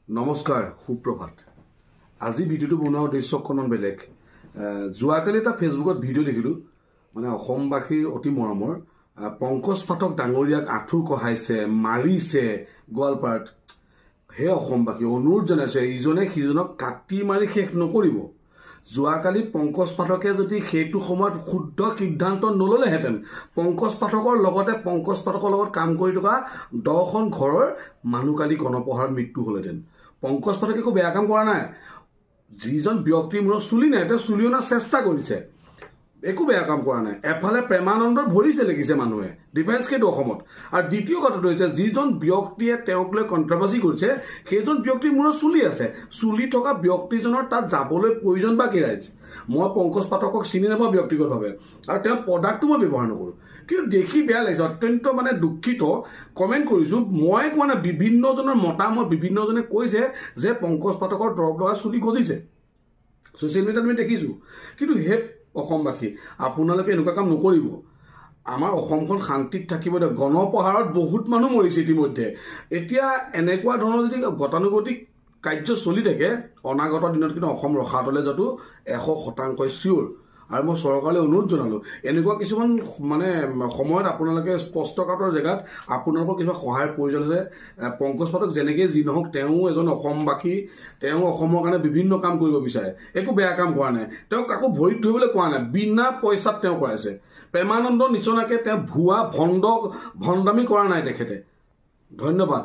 নমস্কাৰ সুপ্ৰভাত আজি ভিডিওটো বনোৱাৰ উদ্দেশ্য অকণমান বেলেগ যোৱাকালি এটা ফেচবুকত ভিডিও দেখিলোঁ মানে অসমবাসীৰ অতি মৰমৰ পংকজ পাঠক ডাঙৰীয়াক আঁঠুৰ কঢ়াইছে মাৰিছে গোৱালপাৰাত হে অসমবাসী অনুৰোধ জনাইছে ইজনে সিজনক কাটি মাৰি শেষ নকৰিব যোৱাকালি পংকজ পাঠকে যদি সেইটো সময়ত শুদ্ধ সিদ্ধান্ত নললেহেঁতেন পংকজ পাঠকৰ লগতে পংকজ পাঠকৰ লগত কাম কৰি থকা 10খন ঘৰৰ মানুহ কালি গণপ্ৰহাৰত মৃত্যু হ'লহেঁতেন পংকজ পাঠকে একো বেয়া কাম কৰা নাই যিজন ব্যক্তিৰ মূৰত চুলি নাই তেওঁ চুলি অনাৰ চেষ্টা কৰিছে একো বেয়া কাম কৰা নাই এফালে প্ৰেমানন্দৰ ভৰিছে লিখিছে মানুহে ডিফেন্স কেটো অসমত আৰু দ্বিতীয় কথাটো হৈছে যিজন ব্যক্তিয়ে তেওঁক লৈ কণ্ট্ৰভাৰ্চি কৰিছে সেইজন ব্যক্তিৰ মূৰত চুলি আছে চুলি থকা ব্যক্তিজনৰ তাত যাবলৈ প্ৰয়োজন বা কি ৰাইজ মই পংকজ পাঠকক চিনি নাপাওঁ ব্যক্তিগতভাৱে আৰু তেওঁৰ প্ৰডাক্টটো মই ব্যৱহাৰ নকৰোঁ কিন্তু দেখি বেয়া লাগিছে অত্যন্ত মানে দুখিত কমেণ্ট কৰিছোঁ মই মানে বিভিন্নজনৰ মতামত বিভিন্নজনে কৈছে যে পংকজ পাঠকৰ দৰৱ লগা চুলি গজিছে ছ'চিয়েল মিডিয়াত আমি দেখিছোঁ কিন্তু সেই অসমবাসী আপোনালোকে এনেকুৱা কাম নকৰিব আমাৰ অসমখন শান্তিত থাকিব দে গণপ্ৰহাৰত বহুত মানুহ মৰিছে ইতিমধ্যে এতিয়া এনেকুৱা ধৰণৰ যদি গতানুগতিক কাৰ্য চলি থাকে অনাগত দিনত কিন্তু অসম ৰখাতলৈ যাতো 100% চিয়'ৰ আৰু মই চৰকাৰলৈ অনুৰোধ জনালোঁ এনেকুৱা কিছুমান মানে সময়ত আপোনালোকে স্পষ্টকাতৰ জেগাত আপোনালোকৰ কিবা সহায়ৰ প্ৰয়োজন আছে পংকজ পাঠক যেনেকৈ যি নহওক তেওঁ এজন অসমবাসী তেওঁ অসমৰ কাৰণে বিভিন্ন কাম কৰিব বিচাৰে একো বেয়া কাম কৰা নাই তেওঁ কাকো ভৰিত ধৰিবলৈ কোৱা নাই বিনা পইচাত তেওঁ কৰাইছে প্ৰেমানন্দ নিচনাকৈ তেওঁ ভুৱা ভণ্ডামি কৰা নাই তেখেতে ধন্যবাদ